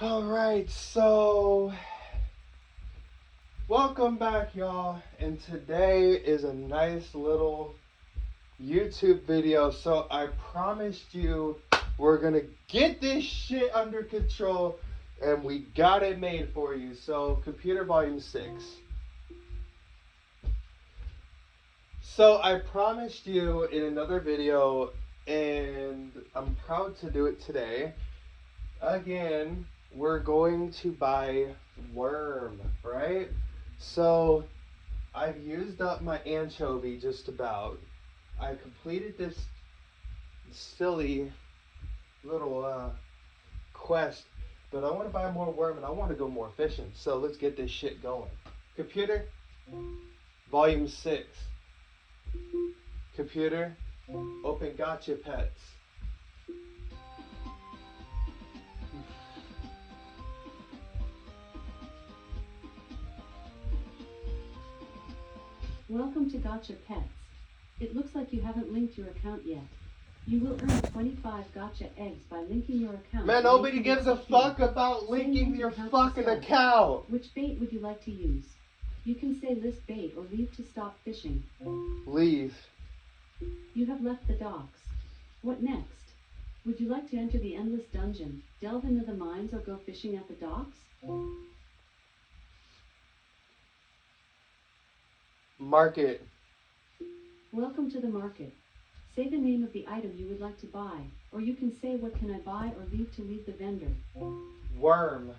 Alright, so welcome back, y'all. And today is a nice little YouTube video. So I promised you we're gonna get this shit under control, and we got it made for you. So computer volume 6. So I promised you in another video, and I'm proud to do it today. Again, we're going to buy worm, right? So I've used up my anchovy just about. I completed this silly little quest, but I want to buy more worm and I want to go more fishing. So let's get this shit going. Computer, volume 6. Computer, open Gotcha Pets. Welcome to Gotcha Pets. It looks like you haven't linked your account yet. You will earn 25 Gotcha eggs by linking your account. Man, nobody gives a fuck about linking your fucking account. Which bait would you like to use? You can say list bait or leave to stop fishing. Leave. You have left the docks. What next? Would you like to enter the endless dungeon, delve into the mines, or go fishing at the docks? Market. Welcome to the market. Say the name of the item you would like to buy, or you can say what can I buy or leave to leave the vendor. Worm.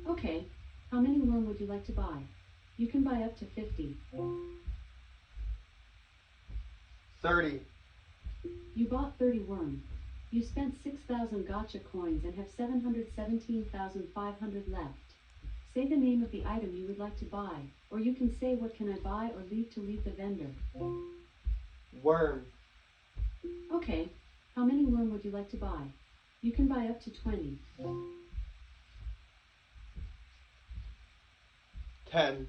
Okay, how many worm would you like to buy? You can buy up to 50. 30. You bought 30 worm. You spent 6,000 Gotcha coins and have 717,500 left. Say the name of the item you would like to buy, or you can say what can I buy or leave to leave the vendor. Worm. Okay, how many worm would you like to buy? You can buy up to 20. 10.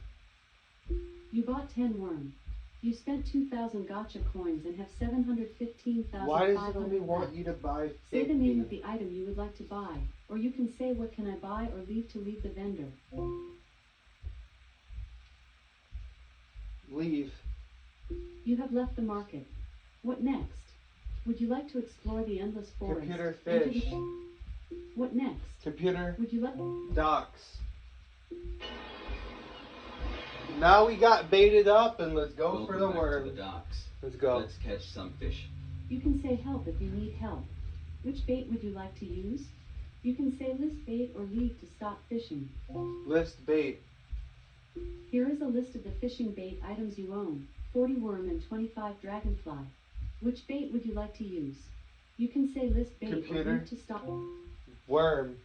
You bought 10 worm. You spent 2,000 Gotcha coins and have 715,500 Why does it only left. want you to buy 50? Say the name of the item you would like to buy, or you can say what can I buy or leave to leave the vendor. Leave. You have left the market. What next? Would you like to explore the endless forest? Computer fish. What next? Computer Would you like... docks. Now we got baited up, and let's go for the Welcome back worm. to the docks. Let's go. Let's catch some fish. You can say help if you need help. Which bait would you like to use? You can say list bait or leave to stop fishing. List bait. Here is a list of the fishing bait items you own. 40 worm and 25 dragonfly. Which bait would you like to use? You can say list bait Computer. or leave to stop. Worm.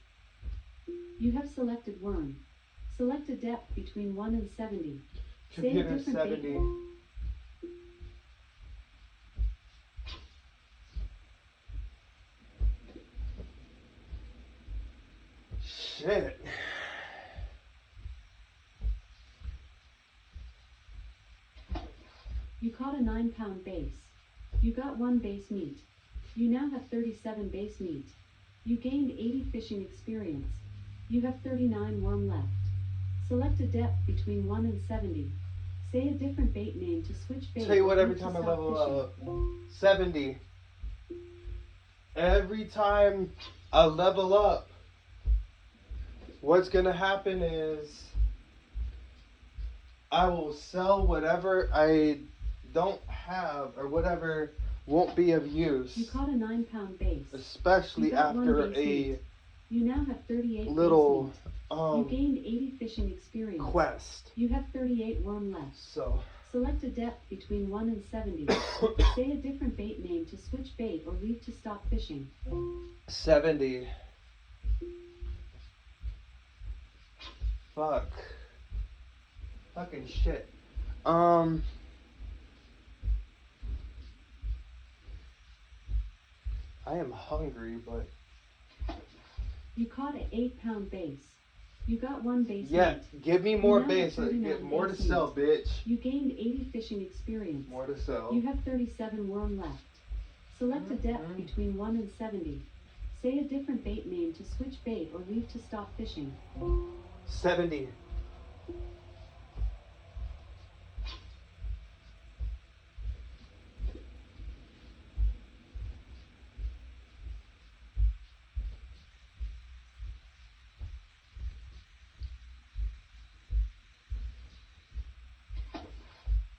You have selected worm. Select a depth between 1 and 70. Computer say a different 70. bait. Shit. You caught a 9-pound base. You got 1 base meat. You now have 37 base meat. You gained 80 fishing experience. You have 39 worm left. Select a depth between 1 and 70. Say a different bait name to switch bait. Tell you what, or every leave to time I stop level fishing. up, 70. Every time I level up, what's gonna happen is I will sell whatever I don't have or whatever won't be of You use, caught a 9-pound base. especially You got 1 after base a meat. You now have 38 little base meat. You gained 80 fishing experience. quest. You have 38 worm left. So Select a depth between 1 and 70. Say a different bait name to switch bait or leave to stop fishing. 70. Fuck. Fucking shit. I am hungry, but You caught an 8-pound base. You got 1 base yeah, meat. give me more now base. have 39 Get more to base sell, bitch. You gained 80 fishing experience. More to sell. You have 37 worm left. Select a depth Mhm. between 1 and 70. Say a different bait name to switch bait or leave to stop fishing. 70.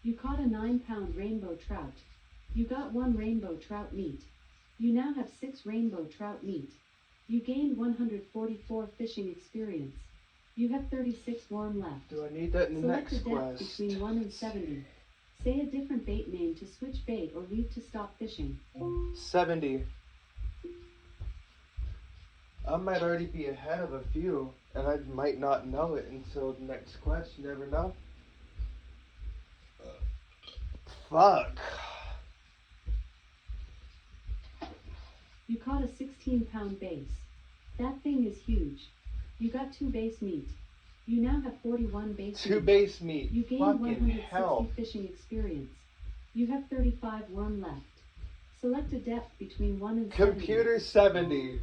You caught a 9-pound rainbow trout. You got 1 rainbow trout meat. You now have 6 rainbow trout meat. You gained 144 fishing experience. You have 36 worm left. Do I need that in the Select next a depth quest? between 1 and 70. Say a different bait name to switch bait or leave to stop fishing. 70. I might already be ahead of a few, and I might not know it until the next quest. You never know. Fuck. You caught a 16-pound bass. That thing is huge. You got 2 bass meat. You now have 41 bass 2 meat. base meat. You gained Fucking 160 hell. fishing experience. You have 35 worm left. Select a depth between 1 and 70. Computer 70.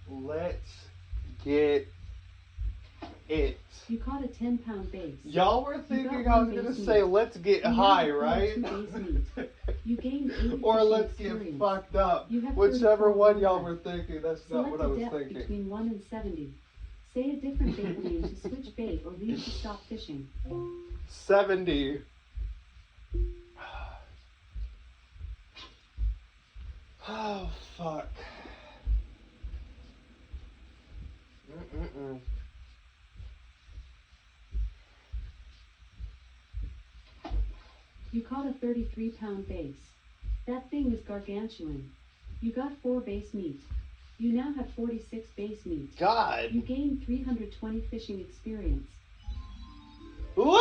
Let's get it. You caught a 10-pound bass. Y'all were You thinking got I was one gonna base say meat. let's get You now high, have right? 42 base meat. You gained 80 Or fishing let's get experience. fucked up. You have Whichever 34 one worm y'all left. were thinking, that's Select not what I a was depth thinking. between 1 and 70. Say a different bait name to switch bait or leave to stop fishing. 70. Oh, fuck. Mm-mm-mm. You caught a 33-pound bass. That thing is gargantuan. You got 4 base meat. You now have 46 base meat. God. You gained 320 fishing experience. Level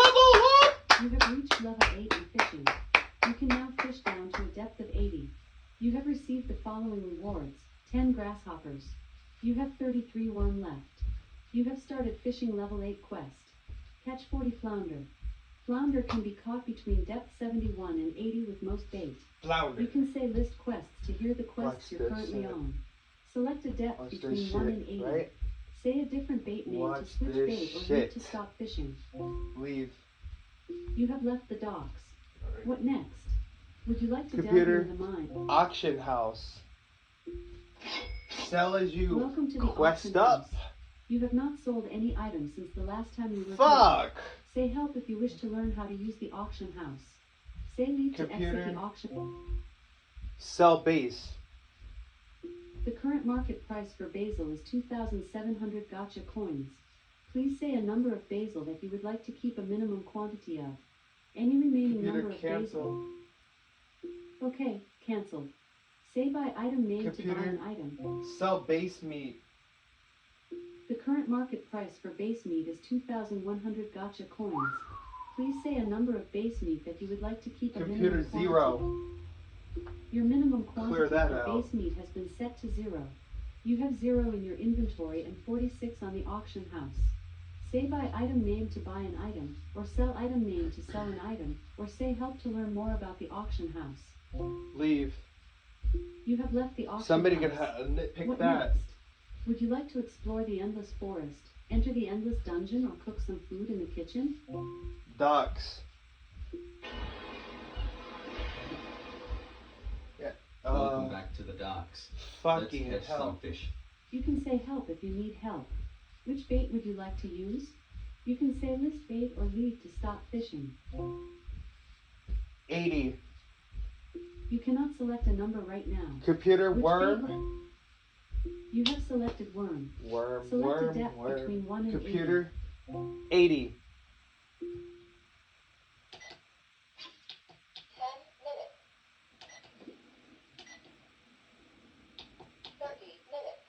up! You have reached level 8 in fishing. You can now fish down to a depth of 80. You have received the following rewards: 10 grasshoppers. You have 33 worm left. You have started fishing level 8 quest. Catch 40 flounder. Flounder can be caught between depth 71 and 80 with most bait. Flounder. You can say list quests to hear the quests Watch you're this currently shit. on. Select a depth Watch between this 1 shit, and 80. right? Say a different bait name Watch to switch this bait or leave shit. to stop fishing. Leave. You have left the docks. What next? Would you like to Computer. delve into the mine? Auction house. Sell as you Welcome to the quest auction up. house. You have not sold any items since the last time you were here. Fuck. Say help if you wish to learn how to use the auction house. Say leave to Computer. exit the auction. Sell base. The current market price for basil is 2,700 gotcha coins. Please say a number of basil that you would like to keep a minimum quantity of. Any remaining Computer number of cancel. basil. Okay, cancelled. Say by item name to buy Computer. an item. Sell base meat. The current market price for base meat is 2,100 gotcha coins. Please say a number of base meat that you would like to keep a Computer minimum quantity. 0. Your minimum quantity Clear that for out. base meat has been set to 0. You have 0 in your inventory and 46 on the auction house. Say by item name to buy an item, or sell item name to sell an item, or say help to learn more about the auction house. Leave. You have left the auction Somebody house. could nitpick What that. next? Would you like to explore the endless forest, enter the endless dungeon, or cook some food in the kitchen? Docks. Yeah. Welcome back to the docks. Fucking Let's catch hell. some fish. You can say help if you need help. Which bait would you like to use? You can say list bait or leave to stop fishing. 80. You cannot select a number right now. Computer Which worm. bait? You have selected worm. Worm. Select a Worm. depth Worm. between 1 and 80. Computer. 80. 10 minutes. 30 minutes.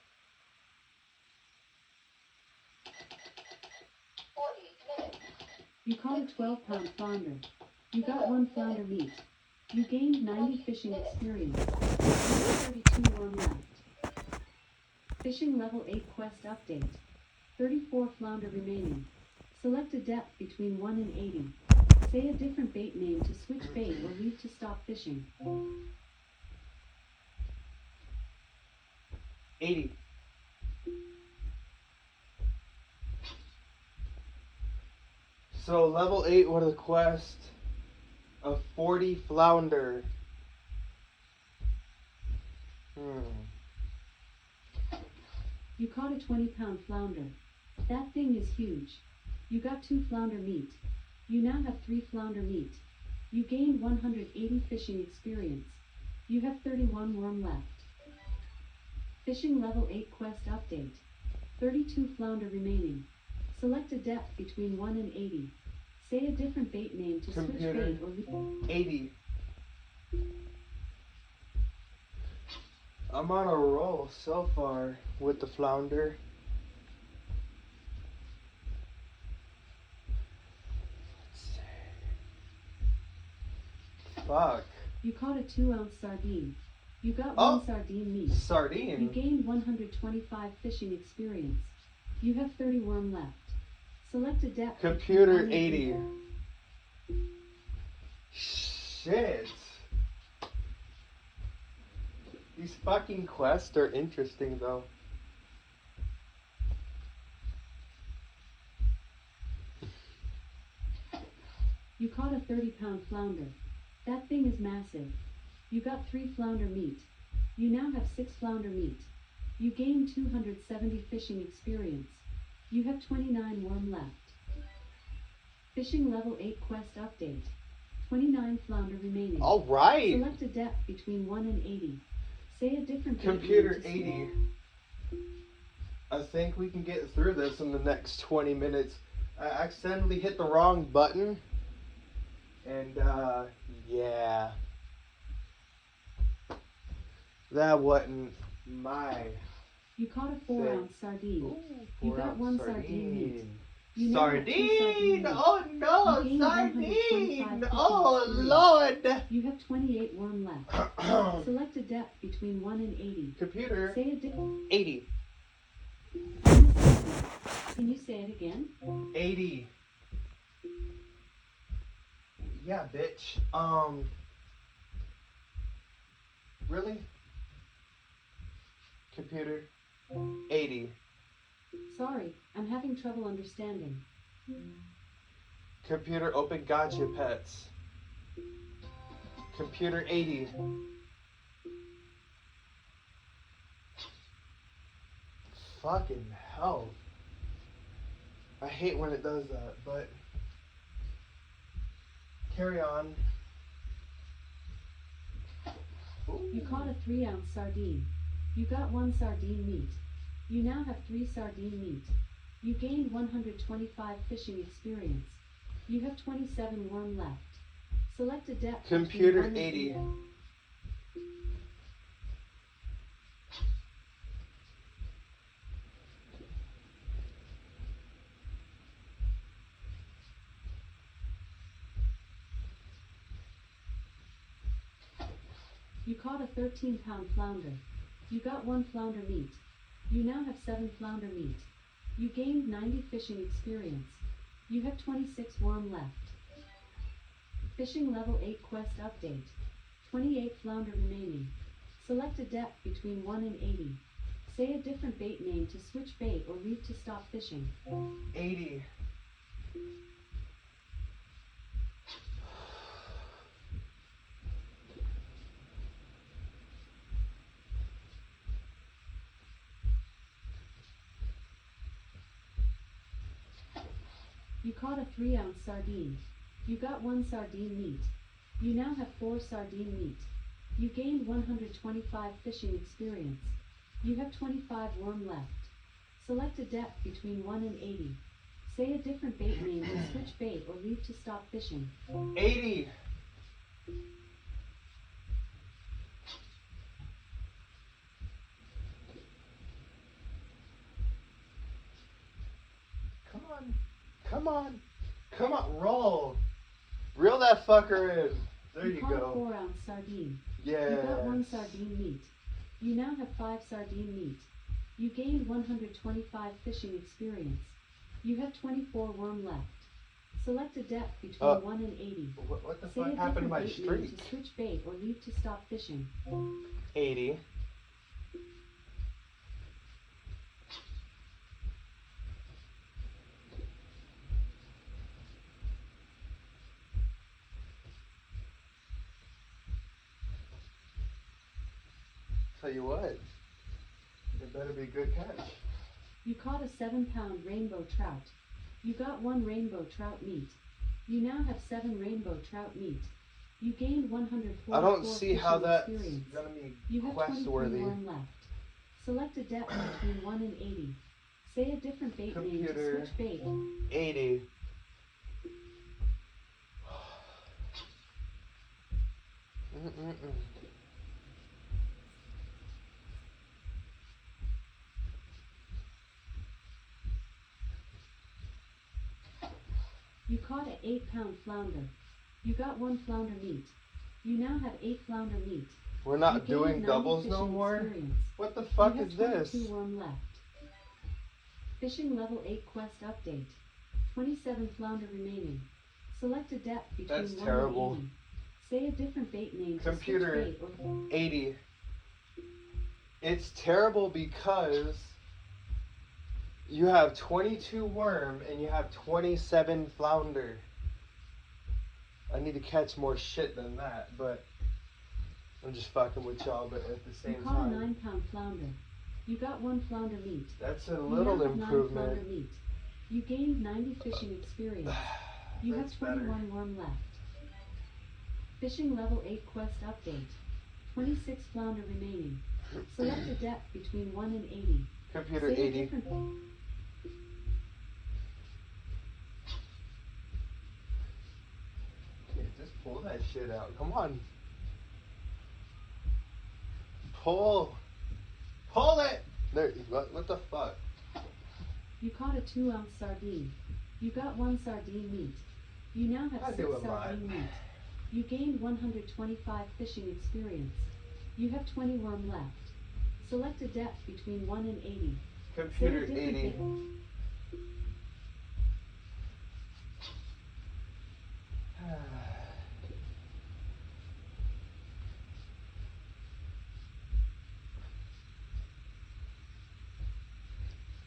40 minutes. You caught a 12-pound flounder. You got 1 flounder meat. You gained 90 fishing experience. You have 32 worm left. Fishing level 8 quest update. 34 flounder remaining. Select a depth between 1 and 80. Say a different bait name to switch bait or leave to stop fishing. 80. So level 8 with a quest of 40 flounder. You caught a 20-pound flounder. That thing is huge. You got 2 flounder meat. You now have 3 flounder meat. You gained 180 fishing experience. You have 31 worm left. Fishing level 8 quest update. 32 flounder remaining. Select a depth between 1 and 80. Say a different bait name to Computer. switch bait or leave. 80. I'm on a roll so far with the flounder. Fuck. You caught a 2-ounce sardine. You got Oh. 1 sardine meat. Sardine. You gained 125 fishing experience. You have 30 worm left. Select a depth. between Computer 1 and 80. Shit. These fucking quests are interesting though. You caught a 30-pound flounder. That thing is massive. You got 3 flounder meat. You now have 6 flounder meat. You gained 270 fishing experience. You have 29 worm left. Fishing level 8 quest update. 29 flounder remaining. Alright. Select a depth between 1 and 80. Say a different bait Computer name to 80. I think we can get through this in the next 20 minutes. I accidentally hit the wrong button. And, yeah. That wasn't my... You caught a 4-ounce sardine. You got 1 sardine meat. You now have 2 Sardine! sardine meat. Oh no, You gained sardine! 125 Oh fishing lord! You have 28 worm left. Select a depth between 1 and 80. Computer, Say a different. 80. Can you say it again? 80. Yeah, bitch. Really? Computer, 80. Sorry, I'm having trouble understanding. Computer, open gotcha pets. Computer, 80. Fucking hell. I hate when it does that, but carry on. You caught a 3-ounce sardine. You got 1 sardine meat. You now have 3 sardine meat. You gained 125 fishing experience. You have 27 worm left. Select a depth. between Computer, 1 and 80. You caught a 13-pound flounder. You got 1 flounder meat. You now have 7 flounder meat. You gained 90 fishing experience. You have 26 worm left. Fishing level 8 quest update. 28 flounder remaining. Select a depth between 1 and 80. Say a different bait name to switch bait or leave to stop fishing. 80. You caught a 3-ounce sardine. You got 1 sardine meat. You now have 4 sardine meat. You gained 125 fishing experience. You have 25 worm left. Select a depth between 1 and 80. Say a different bait name to switch bait or leave to stop fishing. 80. Come on. Come on. Come on. Roll. Reel that fucker in. There you caught a go. 4-ounce sardine. Yeah. You got 1 sardine meat. You now have 5 sardine meat. You gained 125 fishing experience. You have 24 worm left. Select a depth between 1 and 80. What the Say a fuck happened to different my bait name streak? to switch bait or leave to stop fishing. 80. Tell you what, it better be a good catch. You caught a 7-pound rainbow trout. You got 1 rainbow trout meat. You now have 7 rainbow trout meat. You gained 144 I don't see how fishing that's experience. gonna be You have quest 23 worthy. worm left. Select a depth between 1 and 80. Say a different bait name to Computer. switch bait. 80. Mm-mm-mm. You caught an 8-pound flounder. You got 1 flounder meat. You now have 8 flounder meat. We're You not gained doing 90 doubles no fishing more? experience. What the fuck you have is this? 22 worm left. Fishing level 8 quest update. 27 flounder remaining. Select a depth between That's 1 terrible. and 80. Say a different bait name Computer. to switch bait or 80. It's terrible because you have 22 worm and you have 27 flounder. I need to catch more shit than that, but I'm just fucking with y'all, but at the you same caught a time, 9-pound flounder. You got 1 flounder meat. that's a You little now have 9 improvement. flounder meat. You gained 90 fishing experience. You have That's better. 21 worm left. Fishing level 8 quest update. 26 flounder remaining. Select a depth between 1 and 80. Computer Say a 80. different Yeah, just pull that shit out. Come on. Pull. Pull it! There, what the fuck? You caught a 2-ounce sardine. You got 1 sardine meat. You now I have 6 do a lot. sardine meat. You gained 125 fishing experience. You have 20 worm left. Select a depth between 1 and 80. Say a Computer different 80. bait.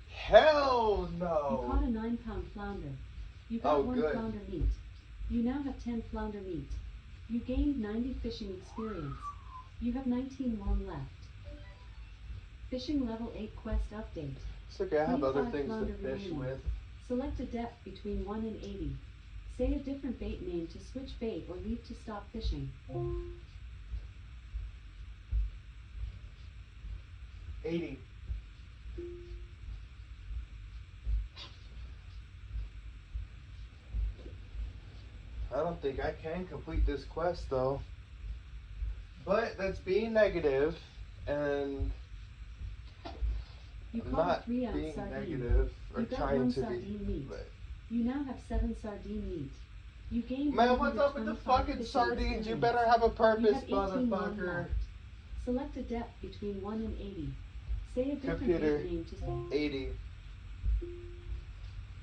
Hell You caught no! a 9-pound flounder. You got Oh, 1 good. flounder meat. You now have 10 flounder meat. You gained 90 fishing experience. You have 19 worm left. Fishing level 8 quest update. It's okay, I have other 25 things to flounder fish remaining. with. Select a depth between 1 and 80. Say a different bait name to switch bait or leave to stop fishing. 80. I don't think I can complete this quest though. But that's being negative, and You I'm caught not a 3-ounce being sardine. negative or You got trying 1 to be. sardine meat. But You now have 7 sardine meat. You gained man, what's up with the 125 fucking fishing sardines? You experience. better have a You purpose, have 18 worm motherfucker. left. Select a depth between 1 and 80. Say a different Computer. bait name to 80.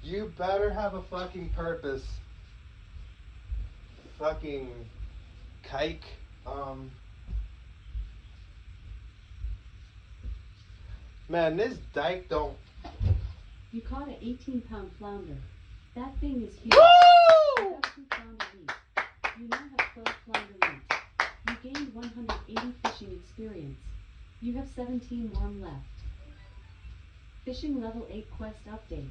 You better have a fucking purpose. Fucking kike. Man, this dike don't. You caught an 18-pound flounder. That thing is huge. Woo! You got 2 flounder meat. You now have 12 flounder meat. You gained 180 fishing experience. You have 17 worm left. Fishing level 8 quest update.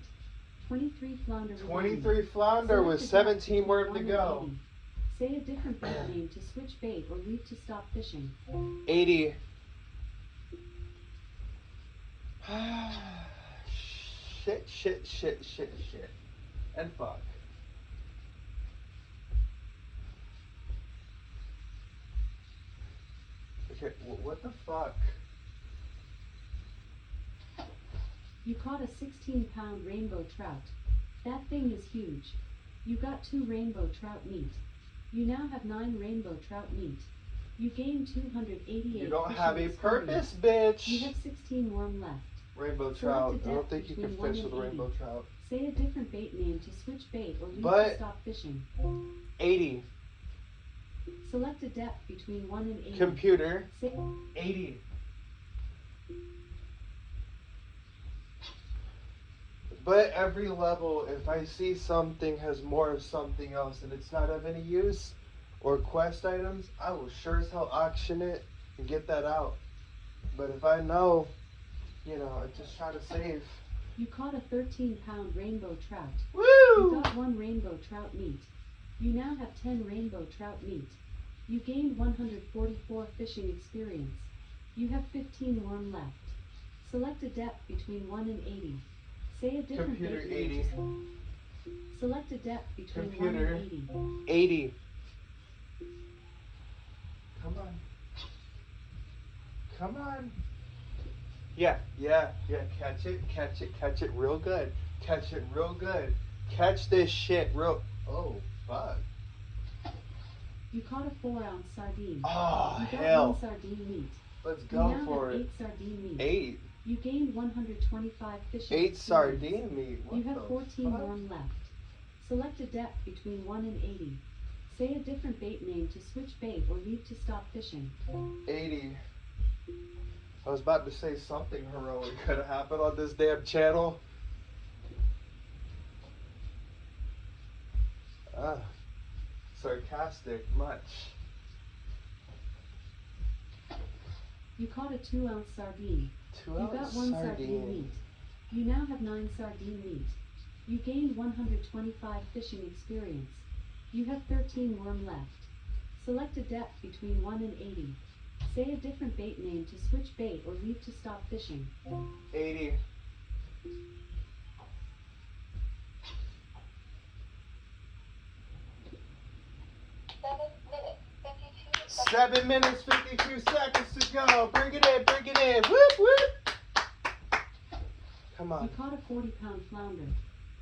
23 flounder remaining. 23 flounder with Select a depth 17 worm to between 1 go. and 80. Say a different bait name to switch bait or leave to stop fishing. 80. shit. And fuck. Okay, what the fuck? You caught a 16-pound rainbow trout. That thing is huge. You got 2 rainbow trout meat. You now have 9 rainbow trout meat. You gained 288 You don't fishing have a experience. purpose, bitch. You have 16 worm left. Rainbow Select trout. a I don't depth think you can between 1 fish and with a rainbow 80. trout. Say a different bait name to switch bait or leave But- to stop fishing. 80. Select a depth between 1 and 80. Computer. Say 80. But every level, if I see something has more of something else and it's not of any use, or quest items, I will sure as hell auction it and get that out. But if I know, I just try to save. you caught a 13-pound rainbow trout. You Woo! got 1 rainbow trout meat. You now have 10 rainbow trout meat. You gained 144 fishing experience. You have 15 worm left. Select a depth between 1 and 80. Say a different Computer bait name 80. to- Select a depth between 1 Computer. and 80. 80. Come on. Come on. Yeah. Catch it real good. Catch it real good. Catch this shit real. Oh, fuck. You caught a 4-ounce sardine. Oh, You got hell. 1 sardine meat. Let's You go now for have it. 8 sardine meat. 8. You gained 125 fishing 8 experience. sardine meat. What You have the 14 fuck? worm left. Select a depth between 1 and 80. Say a different bait name to switch bait or leave to stop fishing. 80. I was about to say something heroic could have happened on this damn channel. Sarcastic much. You caught a 2-ounce sardine. 2 You ounce got 1 sardine sardine. meat. You now have 9 sardine meat. You gained 125 fishing experience. You have 13 worm left. Select a depth between 1 and 80. Say a different bait name to switch bait or leave to stop fishing. 80. Seven minutes, 52 seconds. 7 minutes, 52 seconds to go. Bring it in. Whoop, whoop. Come You on. caught a 40-pound flounder.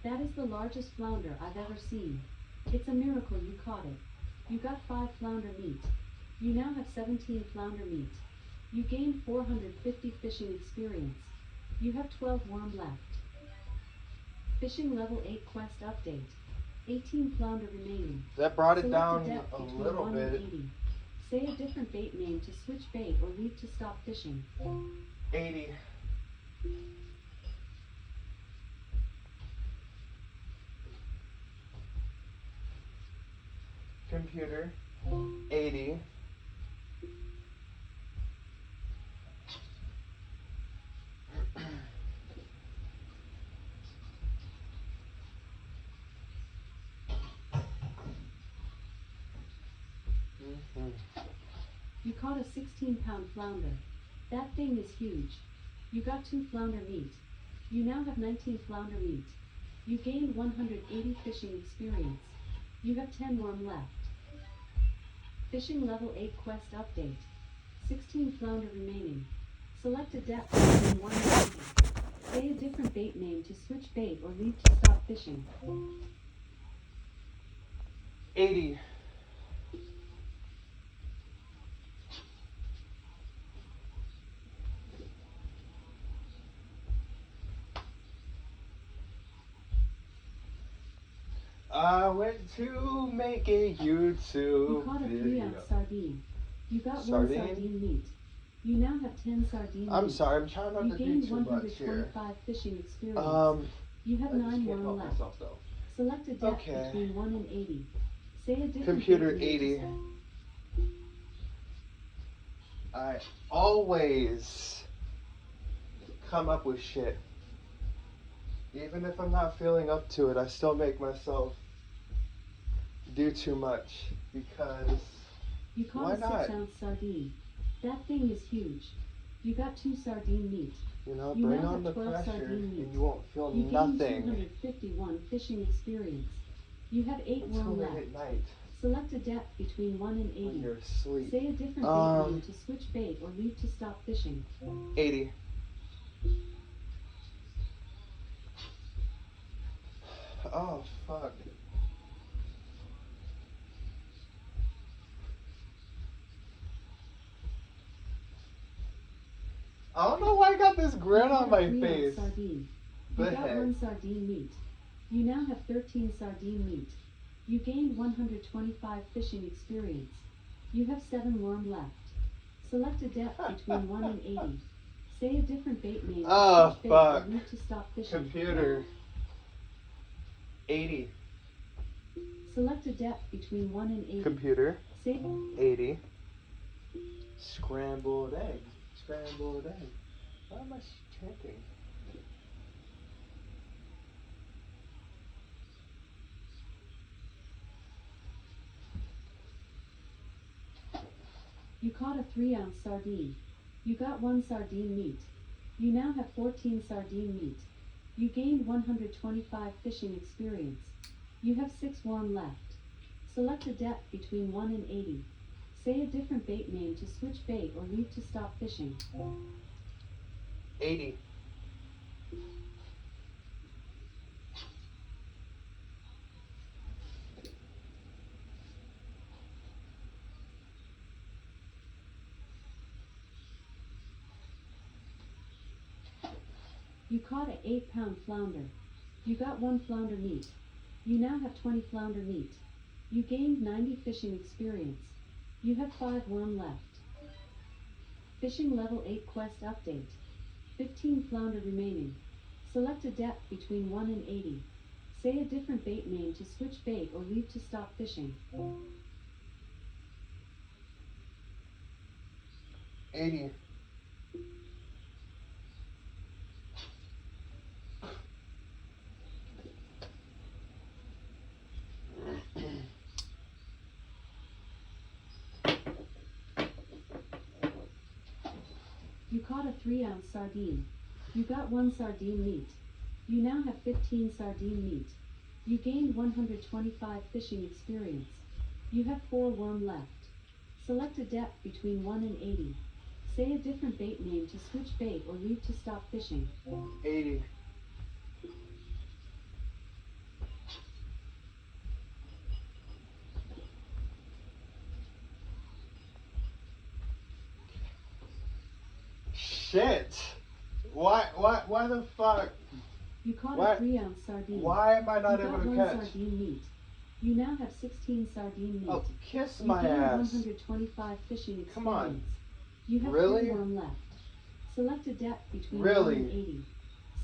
That is the largest flounder I've ever seen. It's a miracle you caught it. You got 5 flounder meat. You now have 17 flounder meat. You gained 450 fishing experience. You have 12 worm left. Fishing level 8 quest update. 18 flounder remaining. That brought it Select down depth a between little 1 and bit. 80. Say a different bait name to switch bait or leave to stop fishing. 80. Computer. 80. You caught a 16-pound flounder. That thing is huge. You got 2 flounder meat. You now have 19 flounder meat. You gained 180 fishing experience. You have 10 worm left. Fishing level 8 quest update. 16 flounder remaining. Select a depth between 1 and 80. Say a different bait name to switch bait or leave to stop fishing. 80. I went to make a YouTube You caught a video. 3-ounce sardine. You got 1 Sardine? sardine meat. You now have 10 sardine I'm meat. sorry, I'm trying not You to do gained too much here. 125 fishing experience. You I have just 9 can't worm help left. myself though. Select a depth Okay. between 1 and 80. Say a different Computer bait name 80. to- I always come up with shit. Even if I'm not feeling up to it, I still make myself do too much because You caught Why a not? 6-ounce sardine. That thing is huge. You got 2 sardine meat. You bring now on the have 12 pressure sardine meat. and you won't feel You gained nothing 251 fishing experience. You have 8 until worm late left. at night Select a depth between 1 and when 80. you're asleep. Say a different bait Um, name to switch bait or leave to stop fishing. 80. Oh fuck. I don't know why I got this grin You on got my a 3-ounce face. Sardine. You The got heck? 1 sardine meat. You now have 13 sardine meat. You gained 125 fishing experience. You have 7 worm left. Select a depth between 1 and 80. Say a different bait name to Oh, switch bait or fuck. leave to stop fishing. Computer. 80. Select a depth between 1 and 80. Computer. Say 80. Scrambled egg. Scrambled egg. Why am I chanting? you caught a 3-ounce sardine. You got 1 sardine meat. You now have 14 sardine meat. You gained 125 fishing experience. You have 6 worm left. Select a depth between 1 and 80. Say a different bait name to switch bait or leave to stop fishing. 80. You caught an 8-pound flounder. You got 1 flounder meat. You now have 20 flounder meat. You gained 90 fishing experience. You have 5 worm left. Fishing level 8 quest update. 15 flounder remaining. Select a depth between 1 and 80. Say a different bait name to switch bait or leave to stop fishing. 80. You caught a 3-ounce sardine. You got 1 sardine meat. You now have 15 sardine meat. You gained 125 fishing experience. You have 4 worm left. Select a depth between 1 and 80. Say a different bait name to switch bait or leave to stop fishing. 80. Shit. Why the fuck? You caught What? a 3-ounce sardine. Why am I not you able got to 1 catch? sardine meat. You now have 16 sardine meat. Oh, kiss You my gained ass. 125 fishing experience. Come on. You have Really? 3 worm left. Select a depth between Really? 1 and 80.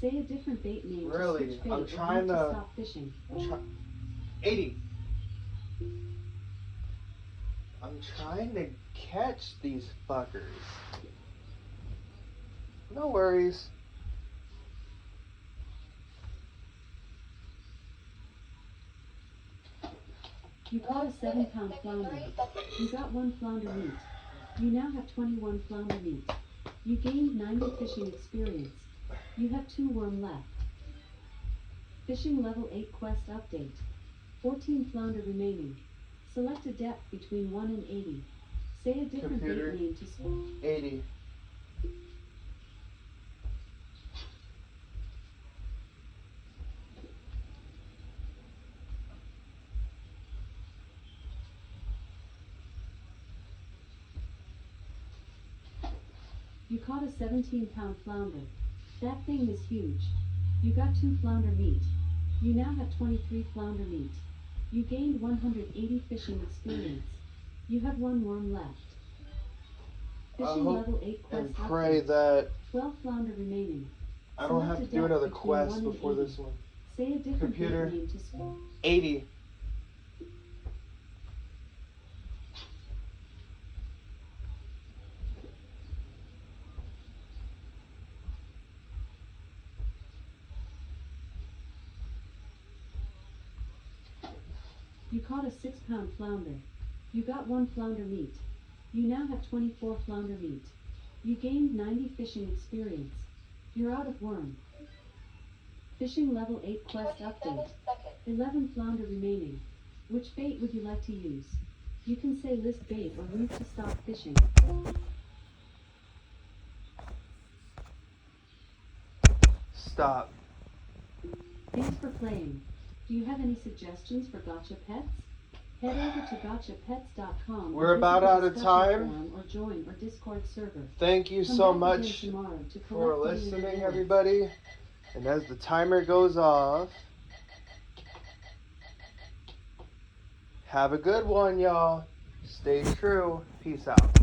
Say a different bait name Really? to switch bait I'm or trying leave to to- stop fishing. 80. I'm trying to catch these fuckers. No worries. You caught a 7-pound flounder. You got 1 flounder meat. You now have 21 flounder meat. You gained 90 fishing experience. You have 2 worm left. Fishing level 8 quest update. 14 flounder remaining. Select a depth between 1 and 80. Say a different Computer. bait name to 80. You caught a 17-pound flounder. That thing is huge. You got 2 flounder meat. You now have 23 flounder meat. You gained 180 fishing experience. You have 1 worm left. Fishing hope level 8 quest And pray update. that 12 flounder remaining. I don't have to do another between quest 1 and before 80. this one. Say a different Computer. bait name to 80. You caught a 6-pound flounder. You got 1 flounder meat. You now have 24 flounder meat. You gained 90 fishing experience. You're out of worm. Fishing level 8 quest 27 update. seconds. 11 flounder remaining. Which bait would you like to use? You can say list bait or leave to stop fishing. Stop. Thanks for playing. Do you have any suggestions for gotcha pets? Head over to gotchapets.com. We're about out of time. Or join our Discord server. Thank you Come so back again much tomorrow to for collect the listening, rewards. everybody. And as the timer goes off, have a good one, y'all. Stay true. Peace out.